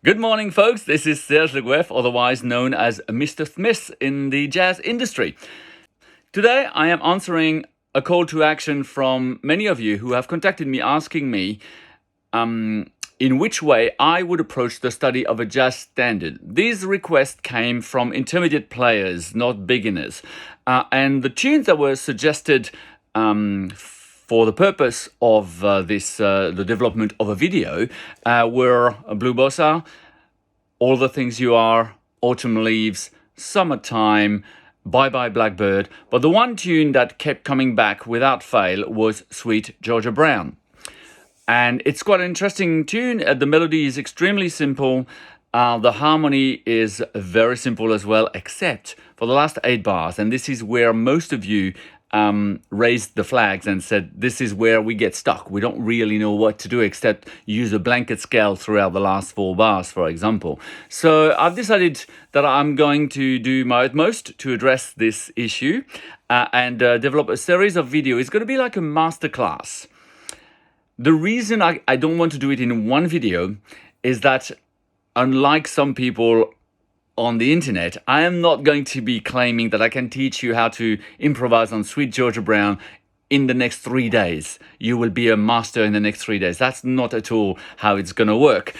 Good morning, folks. This is Serge Goueff, otherwise known as Mr. Smith in the jazz industry. Today, I am answering a call to action from many of you who have contacted me asking me in which way I would approach the study of a jazz standard. These requests came from intermediate players, not beginners. And the tunes that were suggested for the purpose of the development of a video were Blue Bossa, All the Things You Are, Autumn Leaves, Summertime, Bye Bye Blackbird. But the one tune that kept coming back without fail was Sweet Georgia Brown. And it's quite an interesting tune. The melody is extremely simple. The harmony is very simple as well, except for the last 8 bars. And this is where most of you raised the flags and said, this is where we get stuck. We don't really know what to do except use a blanket scale throughout the last 4 bars, for example. So I've decided that I'm going to do my utmost to address this issue and develop a series of videos. It's going to be like a masterclass. The reason I don't want to do it in one video is that, unlike some people on the internet, I am not going to be claiming that I can teach you how to improvise on Sweet Georgia Brown in the next 3 days. You will be a master in the next 3 days. That's not at all how it's going to work.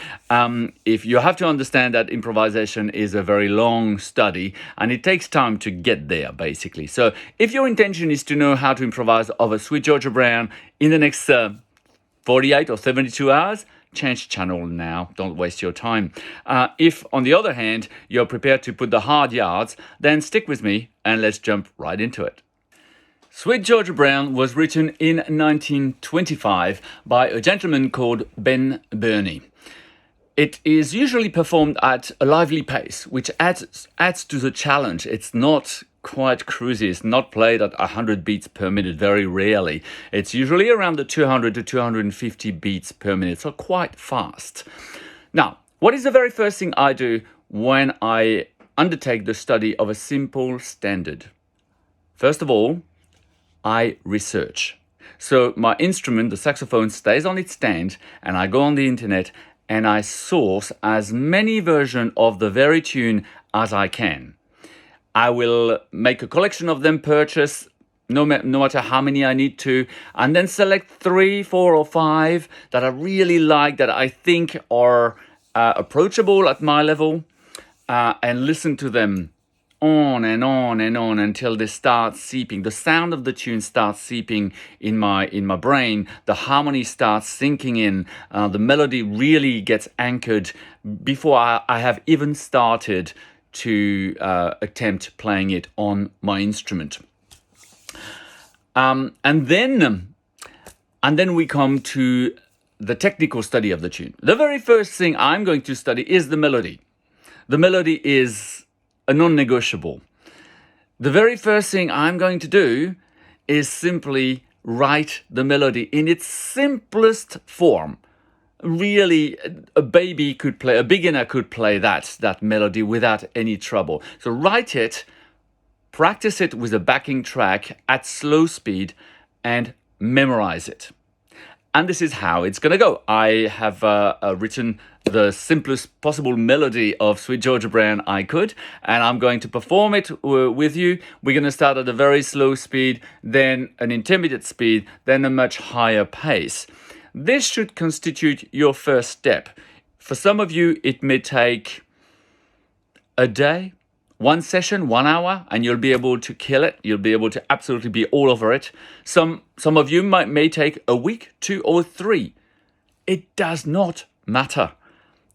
If you have to understand that improvisation is a very long study and it takes time to get there, basically. So if your intention is to know how to improvise over Sweet Georgia Brown in the next 48 or 72 hours, change channel now. Don't waste your time. If, on the other hand, you're prepared to put the hard yards, then stick with me and let's jump right into it. Sweet Georgia Brown was written in 1925 by a gentleman called Ben Burney. It is usually performed at a lively pace, which adds to the challenge. It's not quite cruisy. It's not played at 100 beats per minute, very rarely. It's usually around the 200 to 250 beats per minute, so quite fast. Now, what is the very first thing I do when I undertake the study of a simple standard? First of all, I research. So my instrument, the saxophone, stays on its stand, and I go on the internet and I source as many versions of the very tune as I can. I will make a collection of them, purchase no matter how many I need to, and then select 3, 4, or 5 that I really like, that I think are approachable at my level, and listen to them on and on and on until they start seeping. The sound of the tune starts seeping in my brain. The harmony starts sinking in. The melody really gets anchored before I have even started to attempt playing it on my instrument. And then we come to the technical study of the tune. The very first thing I'm going to study is the melody. The melody is a non-negotiable. The very first thing I'm going to do is simply write the melody in its simplest form. Really, a beginner could play that melody without any trouble. So write it, practice it with a backing track at slow speed, and memorize it. And this is how it's going to go. I have written the simplest possible melody of Sweet Georgia Brown I could, and I'm going to perform it with you. We're going to start at a very slow speed, then an intermediate speed, then a much higher pace. This should constitute your first step. For some of you, it may take a day, 1 session, 1 hour, and you'll be able to kill it. You'll be able to absolutely be all over it. Some of you may take a week, 2 or 3. It does not matter.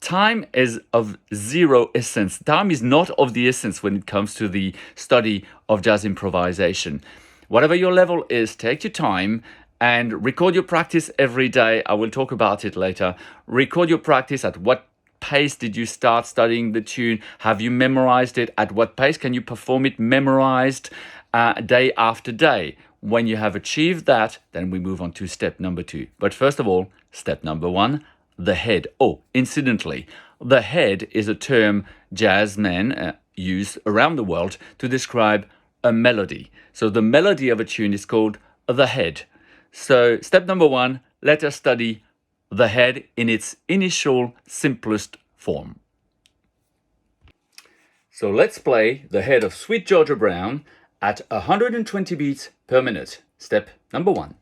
Time is of zero essence. Time is not of the essence when it comes to the study of jazz improvisation. Whatever your level is, take your time and record your practice every day. I will talk about it later. Record your practice. At what pace did you start studying the tune? Have you memorized it? At what pace can you perform it memorized day after day? When you have achieved that, then we move on to step number 2. But first of all, step number 1, the head. Oh, incidentally, the head is a term jazzmen use around the world to describe a melody. So the melody of a tune is called the head. So step number 1, let us study the head in its initial, simplest form. So let's play the head of Sweet Georgia Brown at 120 beats per minute. Step number 1.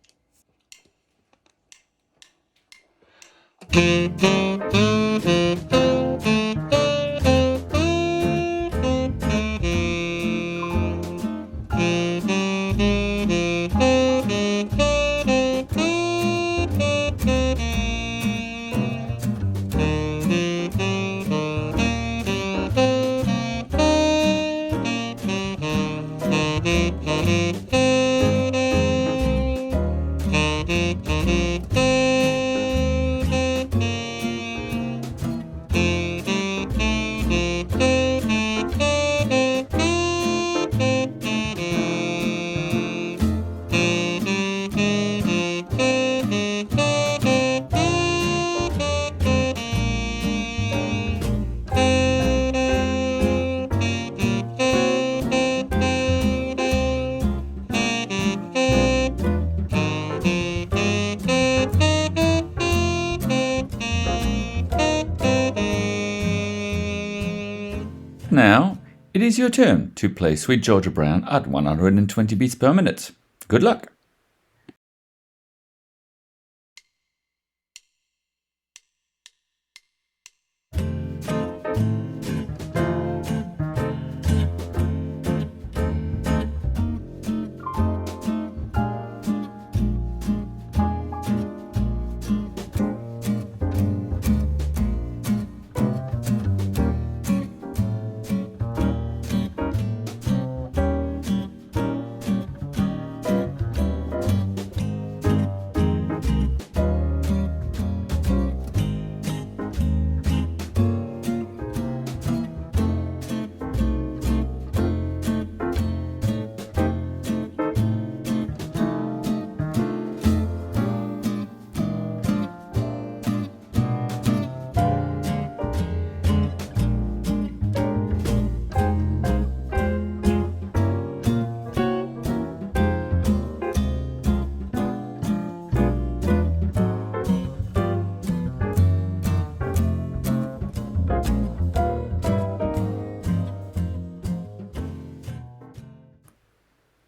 Now, it is your turn to play Sweet Georgia Brown at 120 beats per minute. Good luck!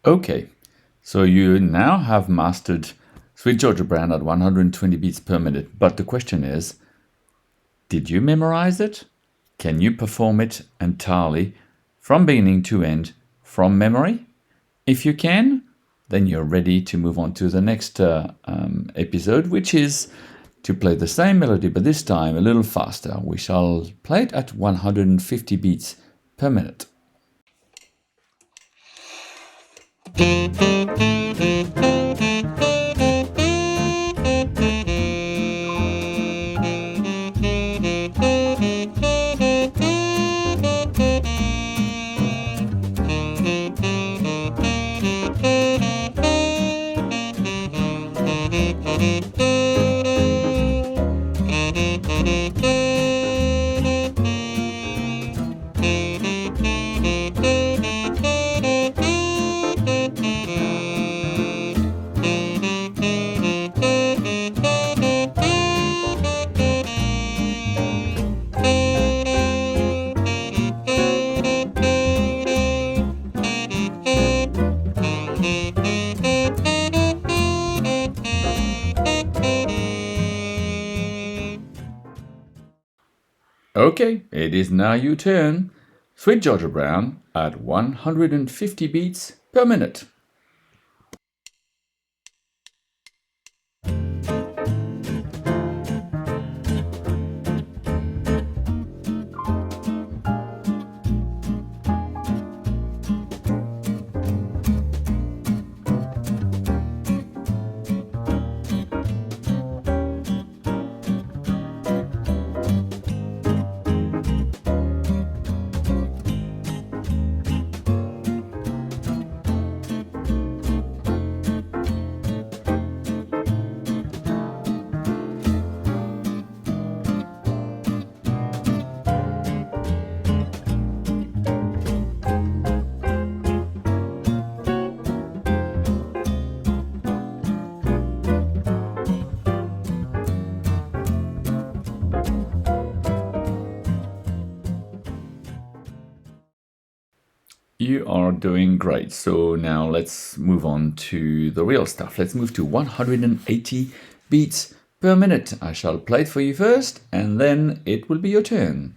Okay, so you now have mastered Sweet Georgia Brown at 120 beats per minute, but the question is, did you memorize it? Can you perform it entirely from beginning to end from memory? If you can, then you're ready to move on to the next episode, which is to play the same melody, but this time a little faster. We shall play it at 150 beats per minute. Okay, it is now your turn. Sweet Georgia Brown at 150 beats per minute. You are doing great. So now let's move on to the real stuff. Let's move to 180 beats per minute. I shall play it for you first, and then it will be your turn.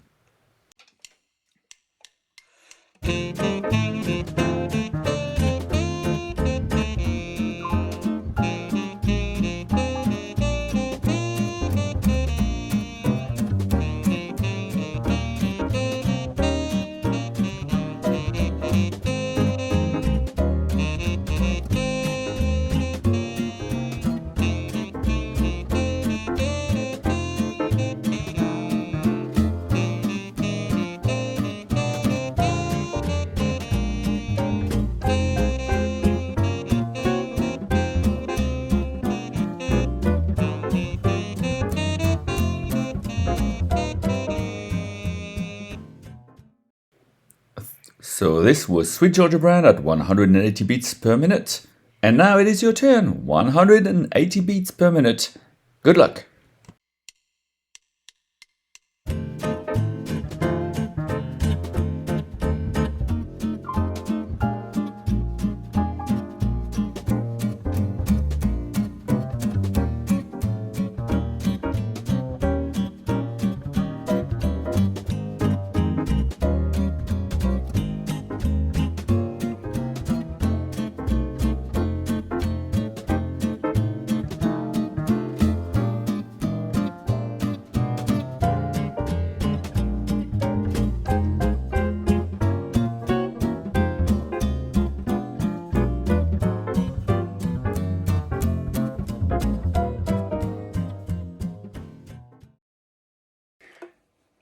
So this was Sweet Georgia Brand at 180 beats per minute. And now it is your turn, 180 beats per minute. Good luck.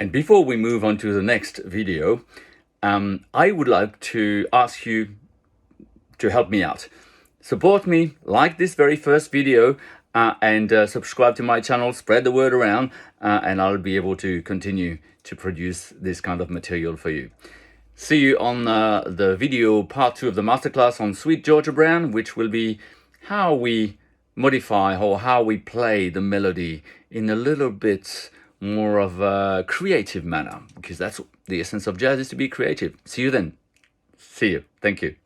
And before we move on to the next video, I would like to ask you to help me out. Support me, like this very first video, and subscribe to my channel, spread the word around, and I'll be able to continue to produce this kind of material for you. See you on the video part 2 of the masterclass on Sweet Georgia Brown, which will be how we modify or how we play the melody in a little bit more of a creative manner, because that's the essence of jazz, is to be creative. See you then. See you. Thank you.